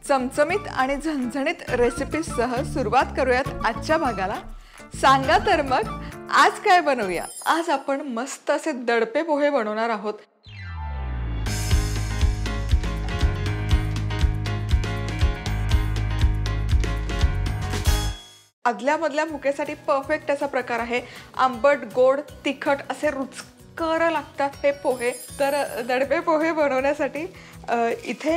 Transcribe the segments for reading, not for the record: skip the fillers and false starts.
चमचमीत आणि झणझणीत रेसिपीजसह सुरुवात करूयात आजच्या भागाला। सांगा तर मग आज काय बनवूया। आज आपण मस्त असे दडपे पोहे बनवणार आहोत। आदल्या-मधल्या भुकेसाठी परफेक्ट असा प्रकार आहे। आंबट, गोड, तिखट असे रुचकर लागतात हे पोहे। तर दडपे पोहे बनवण्यासाठी इथे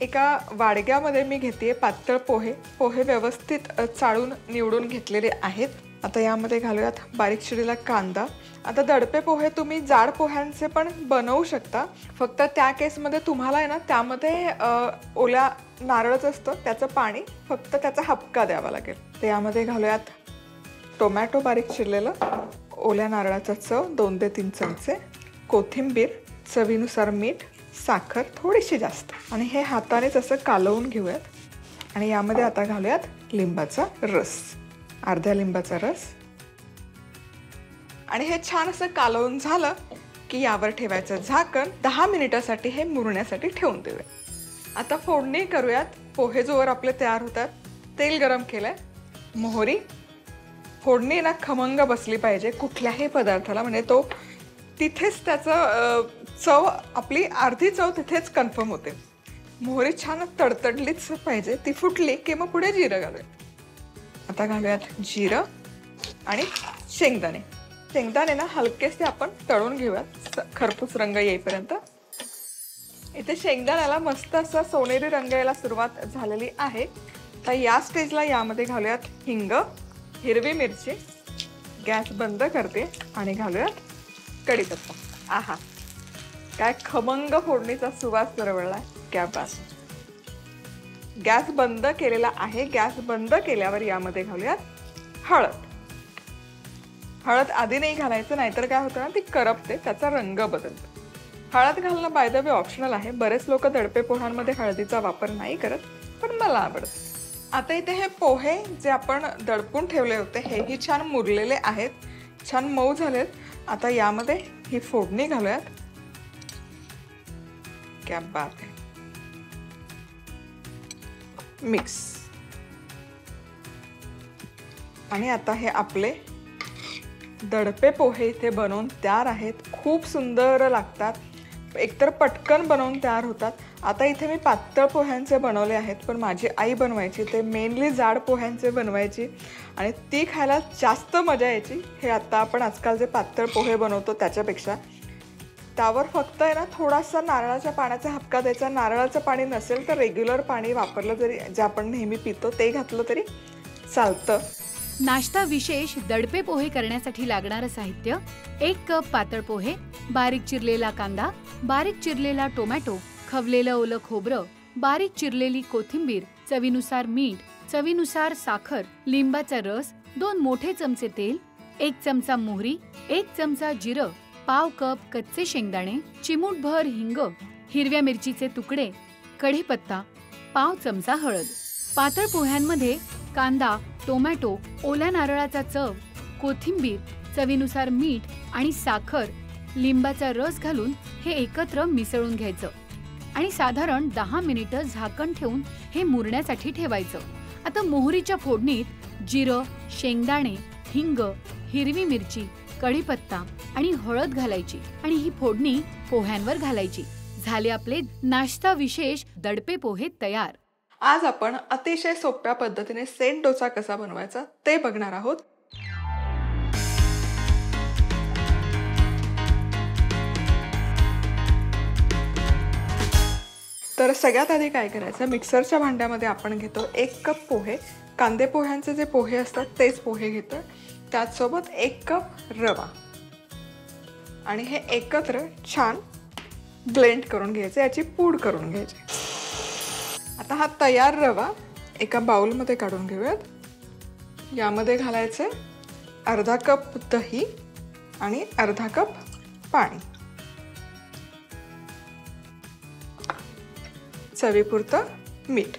एका वाडग्यामध्ये मी घेतेय पातळ पोहे। पोहे व्यवस्थित चाळून निवडून घेतलेले आहेत। आता यामध्ये घालूयात बारीक चिरलेला कांदा। आता दडपे पोहे तुम्ही जाड पोह्यांचे पण बनवू शकता, फक्त त्या केसमध्ये तुम्हाला आहे ना त्यामध्ये ओल्या नारळच असतं, त्याचं पाणी फक्त त्याचा हबका द्यावा लागेल। तर यामध्ये घालूयात टोमॅटो बारीक चिरलेलं, ओल्या नारळाचा चव 2 ते 3 चमचे, कोथिंबीर, चवीनुसार मीठ, साखर थोडीशी जास्त, आणि हे हातानेच असं कालवून घेऊयात। आणि यामध्ये आता घालूयात लिंबाचा रस, अर्ध्या लिंबाचा रस। आणि हे छान असं कालवून झालं की यावर ठेवायचं झाकण। 10 मिनिटासाठी हे मुरण्यासाठी ठेवून देऊया। आता फोडणी करूयात। पोहे जोवर आपले तयार होतात, तेल गरम केलंय, मोहरी, फोडणी ना खमंग बसली पाहिजे कुठल्याही पदार्थाला, म्हणजे तो तिथेच त्याचं चव, आपली अर्धी चव तिथेच कन्फर्म होते। मोहरी छान तडतडलीच पाहिजे, ती फुटली की मग पुढे जिरं घालूयात। आता घालूयात जिरं आणि शेंगदाणे। शेंगदाणे ना हलकेसे आपण तळून घेऊयात खरपूस रंग येईपर्यंत। इथे शेंगदाण्याला मस्त असा सोनेरी रंग यायला सुरुवात झालेली आहे। तर या स्टेजला यामध्ये घालूयात हिंग, हिरवी मिरची, गॅस बंद करते आणि घालूयात कढीपत्ता। आहा, काय खमंग फोडणीचा सुवास दरवळलाय, क्या बात। गॅस बंद केलेला आहे। गॅस बंद केल्यावर यामध्ये घालूयात हळद। हळद आधी नाही घालायचं, नाहीतर काय होतं ना ती करपते, त्याचा रंग बदलतो। हळद घालणं बाय द वे ऑप्शनल आहे। बरेच लोक दडपे पोह्यांमध्ये हळदीचा वापर नाही करत, पण मला आवडतं। आता इथे हे पोहे जे आपण दडपून ठेवले होते हेही छान मुरलेले आहेत, छान मऊ झालेत। आता यामध्ये ही फोडणी घालूयात। क्या बात है। मिक्स। आणि आता हे आपले दडपे पोहे इथे बनवून तयार आहेत। खूप सुंदर लागतात, एकतर पटकन बनवून तयार होतात। आता इथे मी पातळ पोह्यांचे बनवले आहेत, पण माझी आई बनवायची ते मेनली जाड पोह्यांचे बनवायची, आणि ती खायला जास्त मजा यायची। हे आता आपण आजकाल जे पातळ पोहे बनवतो त्याच्यापेक्षा त्यावर फक्त आहे ना थोडासा नारळाच्या पाण्याचा हबका द्यायचा। नारळाचं पाणी नसेल तर रेग्युलर पाणी वापरलं जरी, जे आपण नेहमी पितो ते घातलं तरी चालतं। नाश्ता विशेष दडपे पोहे करण्यासाठी लागणारं साहित्य: 1 कप पातळ पोहे, बारीक चिरलेला कांदा, बारीक चिरलेला टोमॅटो, खवलेलं ओलं खोबरं, बारीक चिरलेली कोथिंबीर, चवीनुसार मीठ, चवीनुसार साखर, लिंबाचा रस, 2 मोठे चमचे तेल, 1 चमचा मोहरी, 1 चमचा जिरं, पाव कप कच्चे शेंगदाणे, चिमूटभर हिंग, हिरव्या मिरचीचे तुकडे, कढीपत्ता, पाव चमचा हळद। पातळ पोह्यांमध्ये कांदा, टोमॅटो, ओल्या नारळाचा चव, कोथिंबीर, चवीनुसार मीठ आणि साखर, लिंबाचा रस घालून हे एकत्र मिसळून घ्यायचं आणि साधारण 10 मिनिटं झाकण ठेवून हे मुरण्यासाठी ठेवायचं। आता मोहरीच्या फोडणीत जिरं, शेंगदाणे, हिंग, हिरवी मिरची, कढीपत्ता आणि हळद घालायची आणि ही फोडणी पोह्यांवर घालायची। झाले आपले नाश्ता विशेष दडपे पोहे तयार। आज आपण अतिशय सोप्या पद्धतीने सेट डोसा कसा बनवायचा ते बघणार आहोत। तर सगळ्यात आधी काय करायचं, मिक्सरच्या भांड्यामध्ये आपण घेतो 1 कप पोहे। कांदे पोह्यांचे जे पोहे असतात तेच पोहे घेतो, त्याचसोबत 1 कप रवा, आणि हे एकत्र छान ब्लेंड करून घ्यायचे, याची पूड करून घ्यायची। आता हा तयार रवा एका बाउलमध्ये काढून घेऊयात। यामध्ये घालायचे अर्धा कप दही आणि अर्धा कप पाणी, चवीपुरतं मीठ।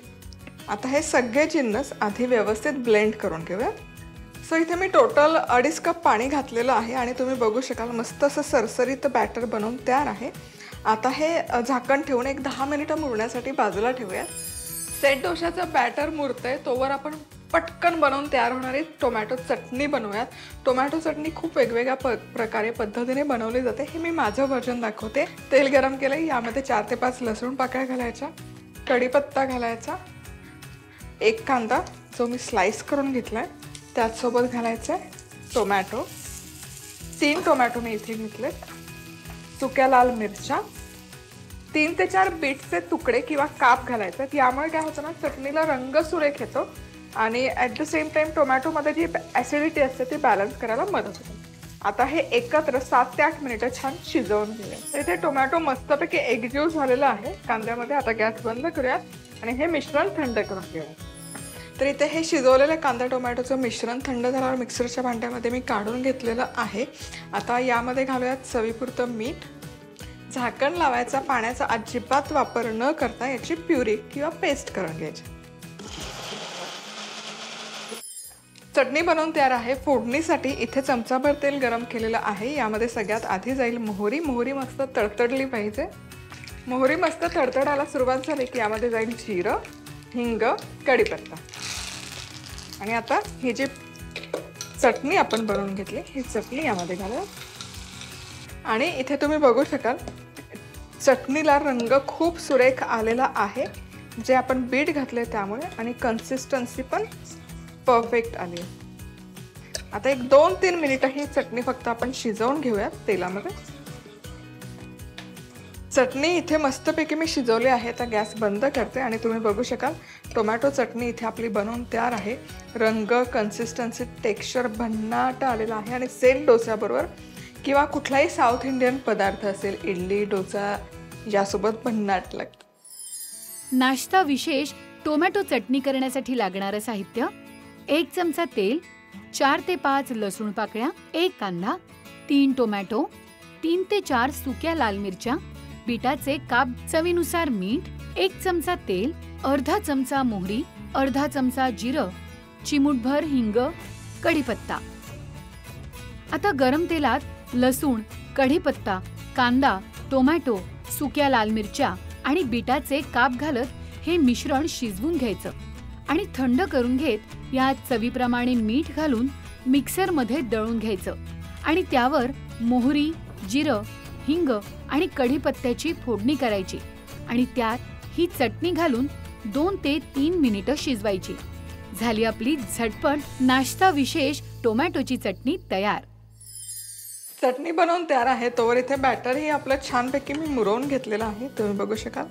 आता हे सगळे जिन्नस आधी व्यवस्थित ब्लेंड करून घेऊयात। सो इथे मी टोटल 2.5 कप पाणी घातलेलं आहे, आणि तुम्ही बघू शकाल मस्त असं सरसरीत बॅटर बनवून तयार आहे। आता हे झाकण ठेवून एक 10 मिनिटं मुरण्यासाठी बाजूला ठेवूयात। सेट डोशाचं बॅटर मुरतंय तोवर आपण पटकन बनवून तयार होणारी टोमॅटो चटणी बनवूयात. टोमॅटो चटणी खूप वेगवेगळ्या प्रकारे पद्धतीने बनवली जाते. हे मी माझं व्हर्जन दाखवते. तेल गरम केलं, यामध्ये 4 ते 5 लसूण पाकळ्या घालायच्या, कढीपत्ता घालायचा, 1 कांदा जो मी स्लाइस करून घेतलाय त्याचसोबत घालायचा आहे टोमॅटो. 3 टोमॅटो मी इथे घेतले, सुक्या लाल मिरच्या, 3 ते 4 बीटचे तुकडे किंवा काप घालायचे. यामुळे काय होतं ना, चटणीला रंग सुरेख येतो आणि ॲट द सेम टाइम टोमॅटोमध्ये जी ॲसिडिटी असते ती बॅलन्स करायला मदत होते. आता हे एकत्र 7 ते 8 मिनिटं छान शिजवून घेऊया. तर इथे टोमॅटो मस्तपैकी एकजीव झालेला आहे कांद्यामध्ये. आता गॅस बंद करूयात आणि हे मिश्रण थंड करून घेऊया. तर इथे हे शिजवलेलं कांदा टोमॅटोचं मिश्रण थंड झाल्यावर मिक्सरच्या भांड्यामध्ये मी काढून घेतलेलं आहे. आता यामध्ये घालूयात चवीपुरतं मीठ. झाकण लावायचा, पाण्याचा अजिबात वापर न करता याची प्युरी किंवा पेस्ट करून घ्यायची. चटणी बनवून तयार आहे. फोडणीसाठी इथे चमचाभर तेल गरम केलेलं आहे. यामध्ये सगळ्यात आधी जाईल मोहरी. मोहरी मस्त तडतडली पाहिजे. मोहरी मस्त तडतडायला सुरुवात झाली की यामध्ये जाईल जिरं, हिंग, कढीपत्ता. आणि आता ही जी चटणी आपण बनवून घेतली ही चटणी यामध्ये घालूया. आणि इथे तुम्ही बघू शकाल चटणीला रंग खूप सुरेख आलेला आहे, जे आपण बीट घातले त्यामुळे, आणि कन्सिस्टन्सी पण परफेक्ट आली. आता एक 2-3 मिनिटं ही चटणी फक्त आपण शिजवून घेऊयात तेलामध्ये. चटणी इथे मस्तपैकी मी शिजवली आहे. आता गॅस बंद करते आणि तुम्ही बघू शकाल टोमॅटो चटणी इथे आपली बनवून तयार आहे. रंग, कन्सिस्टन्सी, टेक्स्चर भन्नाट आलेला आहे आणि सेट डोस्याबरोबर किंवा कुठलाही साऊथ इंडियन पदार्थ असेल, इडली, डोसा, यासोबत भन्नाट लागतं. नाश्ता विशेष टोमॅटो चटणी करण्यासाठी लागणारं साहित्य: 1 चमचा तेल, 4 ते 5 लसूण पाकळ्या, 1 कांदा, 3 टोमॅटो, 3 ते 4 सुक्या लाल मिरच्या, बीटाचे काप, चवीनुसार मीठ, 1 चमचा तेल, अर्धा चमचा मोहरी, अर्धा चमचा जिरं, चिमूटभर हिंग, कढीपत्ता. आता गरम तेलात लसूण, कढीपत्ता, कांदा, टोमॅटो, सुक्या लाल मिरच्या आणि बीटाचे काप घालत हे मिश्रण शिजवून घ्यायचं आणि थंड करून घेत यात चवीप्रमाणे मीठ घालून मिक्सरमध्ये दळून घ्यायचं आणि त्यावर मोहरी, जिरं, हिंग आणि कढीपत्त्याची फोडणी करायची आणि त्यात ही चटणी घालून 2 ते 3 मिनिटं शिजवायची. झाली आपली झटपट नाश्ता विशेष टोमॅटोची चटणी तयार. चटणी बनवून तयार आहे तोवर इथे बॅटरही आपलं छानपैकी मी मुरवून घेतलेलं आहे. तुम्ही बघू शकाल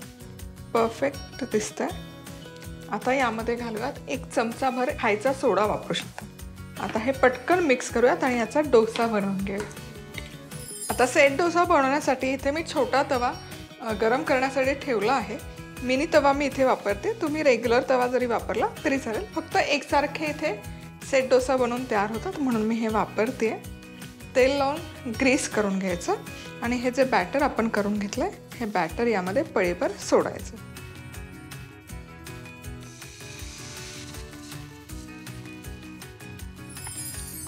परफेक्ट दिसतंय. आता यामध्ये घालूयात 1 चमचाभर खायचा सोडा वापरू शकता. आता हे पटकन मिक्स करूयात आणि याचा डोसा बनवून घेऊया. आता सेट डोसा बनवण्यासाठी इथे मी छोटा तवा गरम करण्यासाठी ठेवला आहे. मिनी तवा मी इथे वापरते. तुम्ही रेग्युलर तवा जरी वापरला तरी चालेल. फक्त एकसारखे इथे सेट डोसा बनवून तयार होतात म्हणून मी हे वापरते. तेल लावून ग्रीस करून घ्यायचं आणि हे जे बॅटर आपण करून घेतलंय हे बॅटर यामध्ये पळीभर सोडायचं.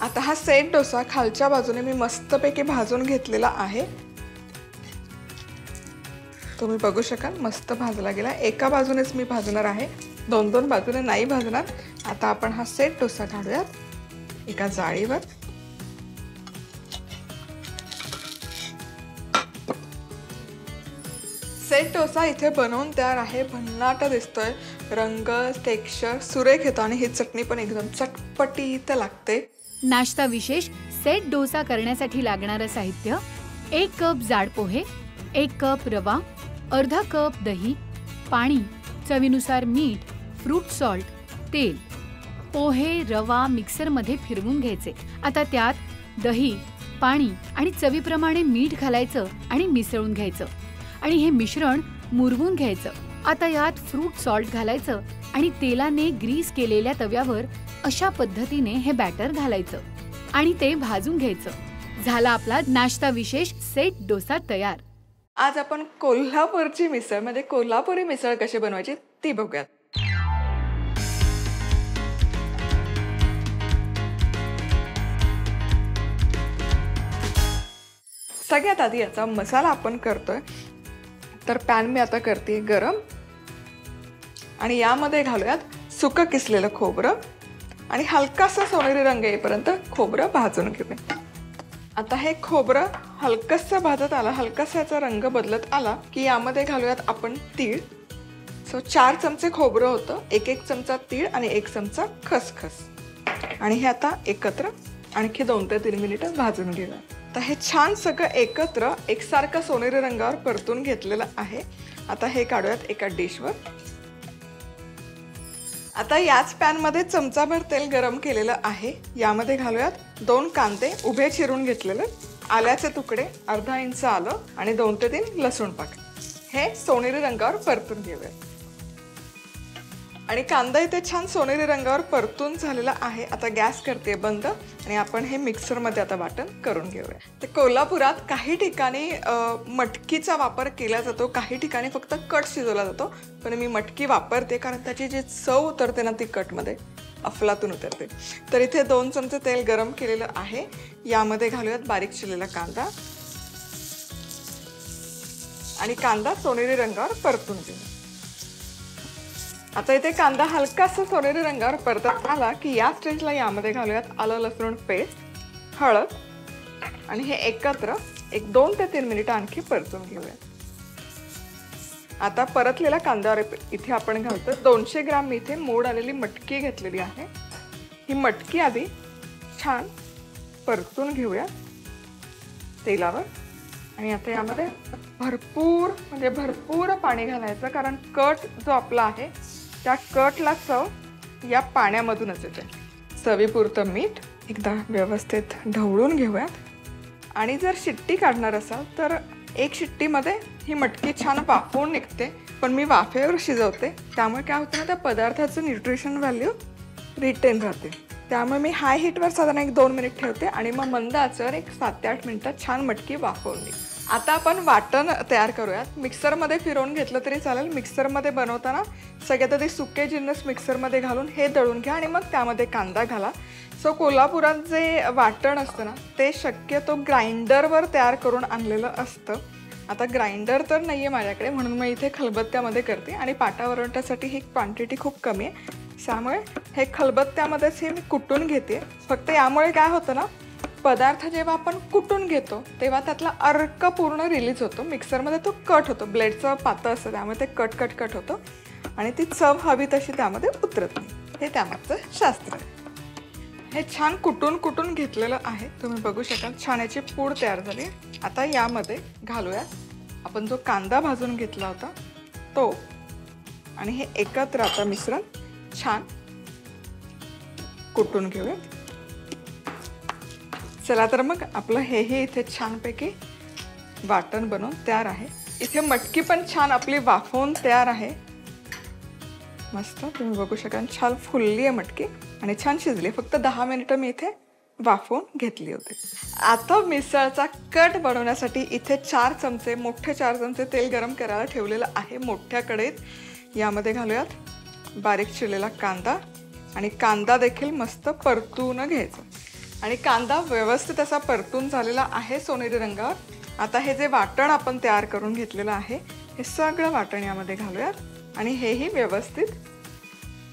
आता हा सेट डोसा खालच्या बाजूने मी मस्तपैकी भाजून घेतलेला आहे. तुम्ही बघू शकाल मस्त भाजला गेला. एका बाजूनेच मी भाजणार आहे, 2-2 बाजूने नाही भाजणार. आता आपण हा सेट डोसा काढूयात एका जाळीवर. सेट डोसा इथे बनवून तयार आहे. भन्नाट दिसतोय. रंग, टेक्स्चर सुरेख येतो आणि ही चटणी पण एकदम चटपटीत लागते. नाश्ता विशेष सेट डोसा करण्यासाठी लागणारं साहित्य: 1 कप जाड पोहे, 1 कप रवा, अर्धा कप दही, पाणी, चवीनुसार मीठ, फ्रूट सॉल्ट, तेल. पोहे, रवा मिक्सरमध्ये फिरवून घ्यायचे. आता त्यात दही, पाणी आणि चवीप्रमाणे मीठ घालायचं आणि मिसळून घ्यायचं आणि हे मिश्रण मुरवून घ्यायचं. आता यात फ्रूट सॉल्ट घालायचं आणि तेलाने ग्रीस केलेल्या तव्यावर अशा पद्धतीने हे बॅटर घालायचं आणि ते भाजून घ्यायचं. झाला आपला नाश्ता विशेष सेट डोसा तयार. आज आपण कोल्हापूरची मिसळ म्हणजे कोल्हापुरी मिसळ कशी बनवायची ती बघूयात. सगळ्यात आधी याचा मसाला आपण करतोय. तर पॅन मी आता करते गरम. आणि यामध्ये घालूयात सुकं किसलेलं खोबरं आणि हलकासा सोनेरी रंग येईपर्यंत खोबरं भाजून घेऊया. आता हे खोबरं हलकसं भाजत आलं, हलकासा याचा रंग बदलत आला की यामध्ये घालूयात आपण तीळ. 4 चमचे खोबरं होतं, 1 चमचा तीळ आणि 1 चमचा खसखस. आणि हे आता एकत्र आणखी 2 ते 3 मिनिटं भाजून घेऊया. आता हे छान सगळं एकत्र एकसारखं सोनेरी रंगावर परतून घेतलेलं आहे. आता हे काढूयात एका डिशवर. आता याच पॅनमध्ये चमचाभर तेल गरम केलेलं आहे. यामध्ये घालूयात 2 कांदे उभे चिरून घेतलेले, आल्याचे तुकडे, अर्धा इंच आलं आणि 2 ते 3 लसूण पाकळी. हे सोनेरी रंगावर परतून घेऊयात. आणि कांदा इथे छान सोनेरी रंगावर परतून झालेला आहे. आता गॅस करते बंद आणि आपण हे मिक्सरमध्ये आता वाटण करून घेऊया. तर कोल्हापुरात काही ठिकाणी मटकीचा वापर केला जातो, काही ठिकाणी फक्त कट शिजवला जातो. पण मी मटकी वापरते कारण त्याची जी चव उतरते ना ती कटमध्ये अफलातून उतरते. तर इथे 2 चमचे तेल गरम केलेलं आहे. यामध्ये घालूयात बारीक चिरलेला कांदा आणि कांदा सोनेरी रंगावर परतून घेऊया. आता इथे कांदा हलकासा सोनेरी रंगावर परतत आला की या स्टेजला यामध्ये घालूयात आलं लसूण पेस्ट, हळद आणि हे एकत्र 2 ते 3 मिनिटं आणखी परतून घेऊया. आता परतलेला कांद्यावर इथे आपण घालतो 200 ग्राम मी इथे मोड आलेली मटकी घेतलेली आहे. ही मटकी आधी छान परतून घेऊया तेलावर. आणि आता यामध्ये भरपूर पाणी घालायचं कारण कट जो आपला आहे त्या कटला चव या पाण्यामधूनच येते. चवीपुरतं मीठ एकदा व्यवस्थित ढवळून घेऊयात. आणि जर शिट्टी काढणार असाल तर 1 शिट्टीमध्ये ही मटकी छान वाफवून निघते. पण मी वाफेवर शिजवते त्यामुळे काय होतं ना, त्या पदार्थाचं न्यूट्रिशन व्हॅल्यू रिटेन राहते. त्यामुळे मी हाय हीटवर साधारण 1-2 मिनिट ठेवते आणि मग मंद आचेवर 7 ते 8 मिनिटात छान मटकी वाफवून निघते. आता आपण वाटण तयार करूयात. मिक्सरमध्ये फिरवून घेतलं तरी चालेल. मिक्सरमध्ये बनवताना सगळ्यात आधी सुके जिन्नस मिक्सरमध्ये घालून हे दळून घ्या आणि मग त्यामध्ये कांदा घाला. कोल्हापुरात जे वाटण असतं ना ते शक्यतो ग्राइंडरवर तयार करून आणलेलं असतं. आता ग्राइंडर तर नाही आहे माझ्याकडे म्हणून मी इथे खलबत्त्यामध्ये करते आणि पाटावरवंट्यासाठी ही क्वांटिटी खूप कमी आहे. त्यामुळे हे खलबत्त्यामध्येच हे मी कुटून घेते. फक्त यामुळे काय होतं ना, पदार्थ जेव्हा आपण कुटून घेतो तेव्हा त्यातला अर्क पूर्ण रिलीज होतो. मिक्सरमध्ये तो कट होतो, ब्लेडचं पातळ असतं त्यामुळे ते कट होतं आणि ती चव हवी तशी त्यामध्ये उतरत नाही. हे त्यामागचं शास्त्र आहे. हे छान कुटून घेतलेलं आहे, तुम्ही बघू शकाल. छान याची पूड तयार झाली. आता यामध्ये घालूया आपण जो कांदा भाजून घेतला होता तो आणि हे एकत्र आता मिश्रण छान कुटून घेऊया. चला तर मग आपलं हे इथे छानपैकी वाटण बनवून तयार आहे. इथे मटकी पण छान आपली वाफवून तयार आहे. मस्त तुम्ही बघू शकाल छान फुलली आहे मटकी आणि छान शिजली. फक्त 10 मिनिटं मी इथे वाफवून घेतली होती. आता मिसळचा कट बनवण्यासाठी इथे 4 चमचे मोठे 4 चमचे तेल गरम करायला ठेवलेलं आहे मोठ्या कढईत. यामध्ये घालूयात बारीक चिरलेला कांदा आणि कांदा देखील मस्त परतून घ्यायचा. आणि कांदा व्यवस्थित असा परतून झालेला आहे सोनेरी रंगावर. आता हे जे वाटण आपण तयार करून घेतलेलं आहे हे सगळं वाटण यामध्ये घालूयात आणि हेही व्यवस्थित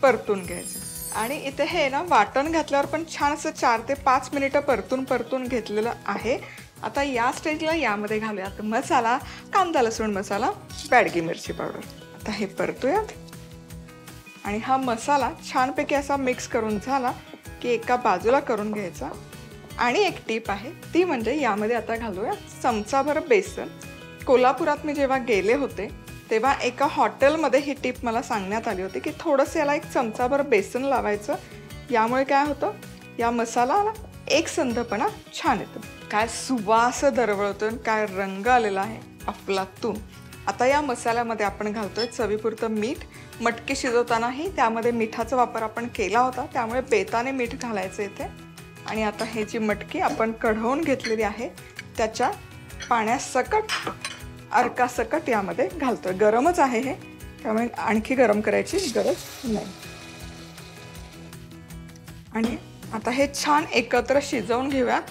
परतून घ्यायचं. आणि इथे हे ना वाटण घातल्यावर पण छान असं 4 ते 5 मिनिटं परतून घेतलेलं आहे. आता या स्टेजला यामध्ये घालूयात मसाला, कांदा लसूण मसाला, बॅडगी मिरची पावडर. आता हे परतूयात आणि हा मसाला छानपैकी असा मिक्स करून झाला की एका बाजूला करून घ्यायचा. आणि एक टीप आहे ती म्हणजे यामध्ये आता घालूया चमचाभर बेसन. कोल्हापुरात मी जेव्हा गेले होते तेव्हा एका हॉटेलमध्ये ही टीप मला सांगण्यात आली होती की थोडंसं याला 1 चमचाभर बेसन लावायचं. यामुळे काय होतं, या मसाल्याला एकसंधपणा छान येतो. काय सुवास दरवळतो, काय रंग आलेला आहे अफलातून. आता या मसाल्यामध्ये आपण घालतोय चवीपुरतं मीठ. मटकी शिजवतानाही त्यामध्ये मिठाचा वापर आपण केला होता त्यामुळे बेताने मीठ घालायचं इथे. आणि आता हे जी मटकी आपण कढवून घेतलेली आहे त्याच्या पाण्यासकट अर्कासकट यामध्ये घालतोय. गरमच आहे हे त्यामुळे आणखी गरम करायची गरज नाही. आणि आता हे छान एकत्र शिजवून घेऊयात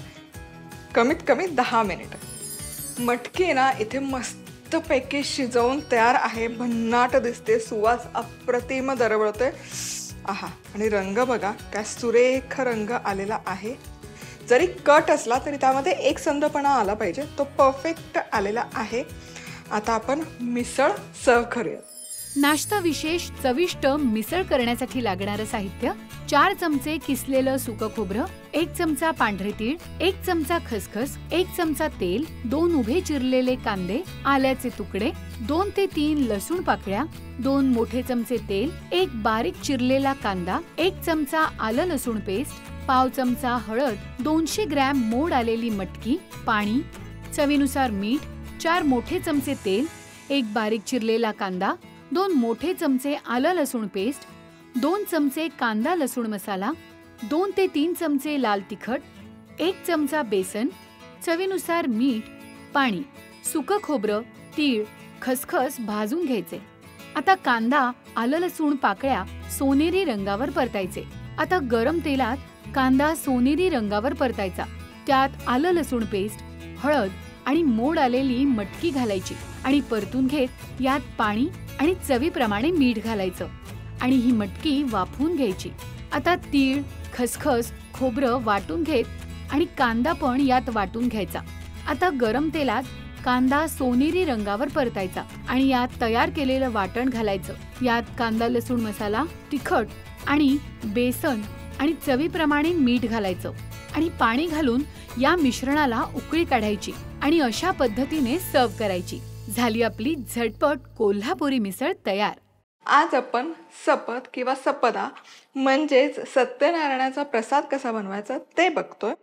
कमीत कमी 10 मिनिटं. मटकी ना इथे मस्त मस्तपैकी शिजवून तयार आहे. भन्नाट दिसते, सुवास अप्रतिम दरवळतोय. आहा, आणि रंग बघा काय सुरेख रंग आलेला आहे. जरी कट असला तरी त्यामध्ये एक संधपणा आला पाहिजे, तो परफेक्ट आलेला आहे. आता आपण मिसळ सर्व करूया. नाश्ता विशेष चविष्ट मिसळ करण्यासाठी लागणारं साहित्य: 4 चमचे किसलेलं सुकं खोबरं, 1 चमचा पांढरे तीळ, 1 चमचा खसखस, 1 चमचा तेल, 2 उभे चिरलेले कांदे, आल्याचे तुकडे, 2 ते 3 लसूण पाकळ्या, 2 मोठे चमचे तेल, 1 बारीक चिरलेला कांदा, 1 चमचा आलं लसूण पेस्ट, पाव चमचा हळद, 200 ग्रॅम मोड आलेली मटकी, पाणी, चवीनुसार मीठ, 4 मोठे चमचे तेल, 1 बारीक चिरलेला कांदा, 2 मोठे चमचे आलं लसूण पेस्ट, 2 चमचे कांदा लसूण मसाला, 2 ते 3 चमचे लाल तिखट, 1 चमचा बेसन, चवीनुसार मीठ, पाणी, सुकं खोबरं, तीळ, खसखस भाजून घ्यायचे. आता कांदा, आलं लसूण पाकळ्या सोनेरी रंगावर परतायचे. आता गरम तेलात कांदा सोनेरी रंगावर परतायचा. त्यात आलं लसूण पेस्ट, हळद आणि मोड आलेली मटकी घालायची आणि परतून घेत यात पाणी आणि चवीप्रमाणे मीठ घालायचं आणि ही मटकी वाफवून घ्यायची. आता तीळ, खसखस, खोबरं वाटून घेत आणि कांदा पण यात वाटून घ्यायचा. आता गरम तेलात कांदा सोनेरी रंगावर परतायचा आणि यात तयार केलेलं वाटण घालायचं. यात कांदा लसूण मसाला, तिखट आणि बेसन आणि चवीप्रमाणे मीठ घालायचं आणि पाणी घालून या मिश्रणाला उकळी काढायची आणि अशा पद्धतीने सर्व करायची. झाली आपली झटपट कोल्हापुरी मिसळ तयार. आज आपण सपत किंवा सपदा म्हणजेच सत्यनारायणाचा प्रसाद कसा बनवायचा ते बघतोय.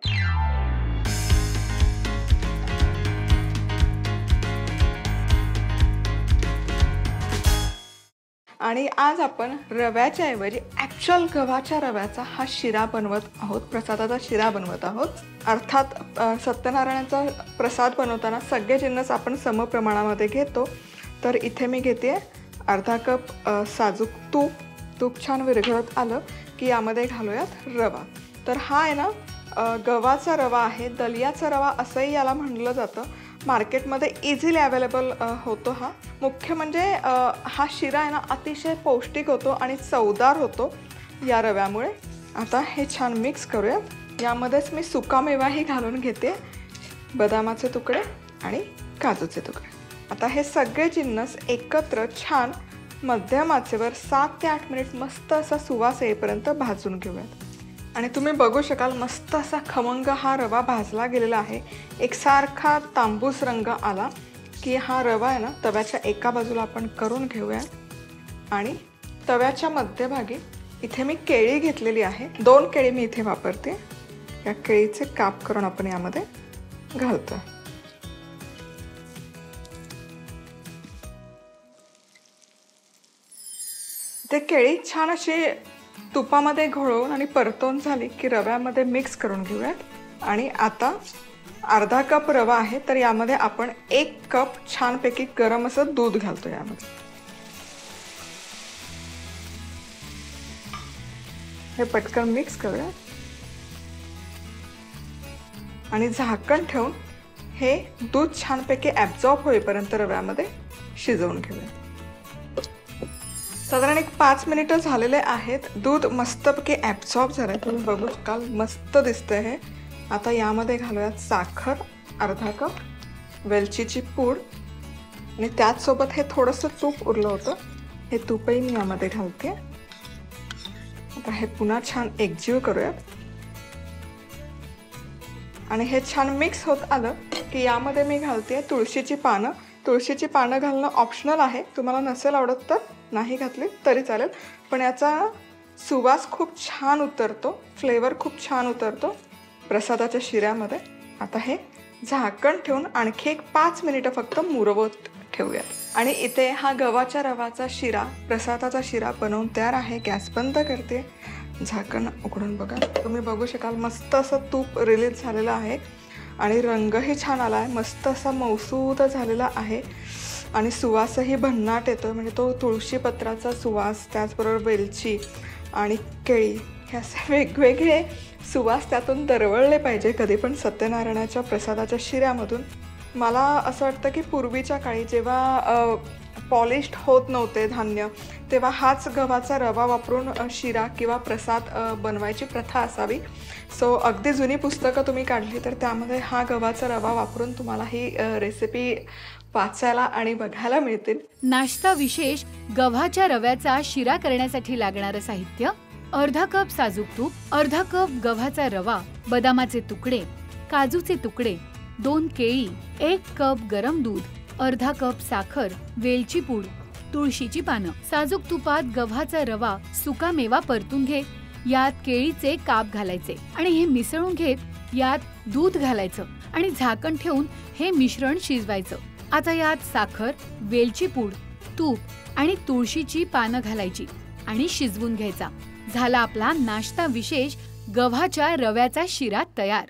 आणि आज आपण रव्याच्या ऐवजी ॲक्च्युअल गव्हाच्या रव्याचा हा शिरा बनवत आहोत, प्रसादाचा शिरा बनवत आहोत. अर्थात सत्यनारायणाचा प्रसाद बनवताना सगळे जिन्नस आपण समप्रमाणामध्ये घेतो. तर इथे मी घेते अर्धा कप साजूक तूप छान विरघळत आलं की यामध्ये घालूयात रवा. तर हा आहे ना गव्हाचा रवा आहे, दलियाचा रवा असंही याला म्हणलं जातं. मार्केटमध्ये इझिली अवेलेबल होतो. हा मुख्य म्हणजे हा शिरा आहे ना अतिशय पौष्टिक होतो आणि चवदार होतो या रव्यामुळे. आता हे छान मिक्स करूयात. यामध्येच मी सुकामेवाही घालून घेते, बदामाचे तुकडे आणि काजूचे तुकडे. आता हे सगळे जिन्नस एकत्र छान मध्यम आचेवर 7 ते 8 मिनिट मस्त असा सुवास येईपर्यंत भाजून घेऊयात. आणि तुम्ही बघू शकाल मस्त असा खमंग हा रवा भाजला गेलेला आहे. एकसारखा तांबूस रंग आला की हा रवा आहे ना तव्याच्या एका बाजूला आपण करून घेऊया. आणि तव्याच्या मध्यभागी इथे मी केळी घेतलेली आहे, 2 केळी मी इथे वापरते. या केळीचे काप करून आपण यामध्ये घालतो. ते केळी छान अशी तुपामध्ये घोळवून आणि परतवून झाली की रव्यामध्ये मिक्स करून घेऊयात. आणि आता अर्धा कप रवा आहे तर यामध्ये आपण 1 कप छानपैकी गरम असं दूध घालतो यामध्ये. हे पटकन मिक्स करूया आणि झाकण ठेवून हे दूध छानपैकी ॲब्झॉर्ब होईपर्यंत रव्यामध्ये शिजवून घेऊया. साधारण 5 मिनिटं झालेले आहेत. दूध मस्तपैकी ॲब्झॉर्ब झालं, तुम्ही बघू शकाल मस्त दिसतंय हे. आता यामध्ये घालूयात साखर अर्धा कप, वेलचीची पूड आणि त्याचसोबत हे थोडंसं तूप उरलं होतं, हे तूपही मी यामध्ये घालते. आता हे पुन्हा छान एकजीव करूयात आणि हे छान मिक्स होत आलं की यामध्ये मी घालते तुळशीची पानं. तुळशीची पानं घालणं ऑप्शनल आहे, तुम्हाला नसेल आवडत तर नाही घातली तरी चालेल, पण याचा सुवास खूप छान उतरतो, फ्लेवर खूप छान उतरतो प्रसादाच्या शिऱ्यामध्ये. आता हे झाकण ठेवून आणखी 5 मिनिटं फक्त मुरवत ठेवूयात. आणि इथे हा गव्हाच्या रवाचा शिरा, प्रसादाचा शिरा बनवून तयार आहे. गॅस बंद करते, झाकण उघडून बघा. तुम्ही बघू शकाल मस्त असं तूप रिलीज झालेलं आहे आणि रंगही छान आला आहे, मस्त असा मौसूद झालेला आहे आणि सुवासही भन्नाट येतो. म्हणजे तो तुळशीपत्राचा सुवास, त्याचबरोबर वेलची आणि केळी, हे असे वेगवेगळे सुवास त्यातून दरवळले पाहिजे कधी पण सत्यनारायणाच्या प्रसादाच्या शिऱ्यामधून. मला असं वाटतं की पूर्वीच्या काळी जेव्हा पॉलिश्ड होत नव्हते धान्य, तेव्हा हाच गव्हाचा रवा वापरून शिरा किंवा प्रसाद बनवायची प्रथा असावी. सो अगदी जुनी पुस्तकं तुम्ही काढली तर त्यामध्ये हा गव्हाचा रवा वापरून तुम्हाला ही रेसिपी वाचायला आणि बघायला मिळतील. नाश्ता विशेष गव्हाच्या रव्याचा शिरा करण्यासाठी लागणारं साहित्य: अर्धा कप साजूक तूप, अर्धा कप गव्हाचा रवा, बदामाचे तुकडे, काजूचे तुकडे, 2 केळी, 1 कप गरम दूध, अर्धा कप साखर, वेलची पूड, तुळशीची पानं. साजूक तुपात गव्हाचा रवा, सुका मेवा परतून घेत यात केळीचे काप घालायचे आणि हे मिसळून घेत यात दूध घालायचं आणि झाकण ठेवून हे मिश्रण शिजवायचं. आता यात साखर, वेलची पूड, तूप आणि तुळशीची पानं घालायची आणि शिजवून घ्यायचा. झाला आपला नाश्ता विशेष गव्हाच्या रव्याचा शिरा तयार.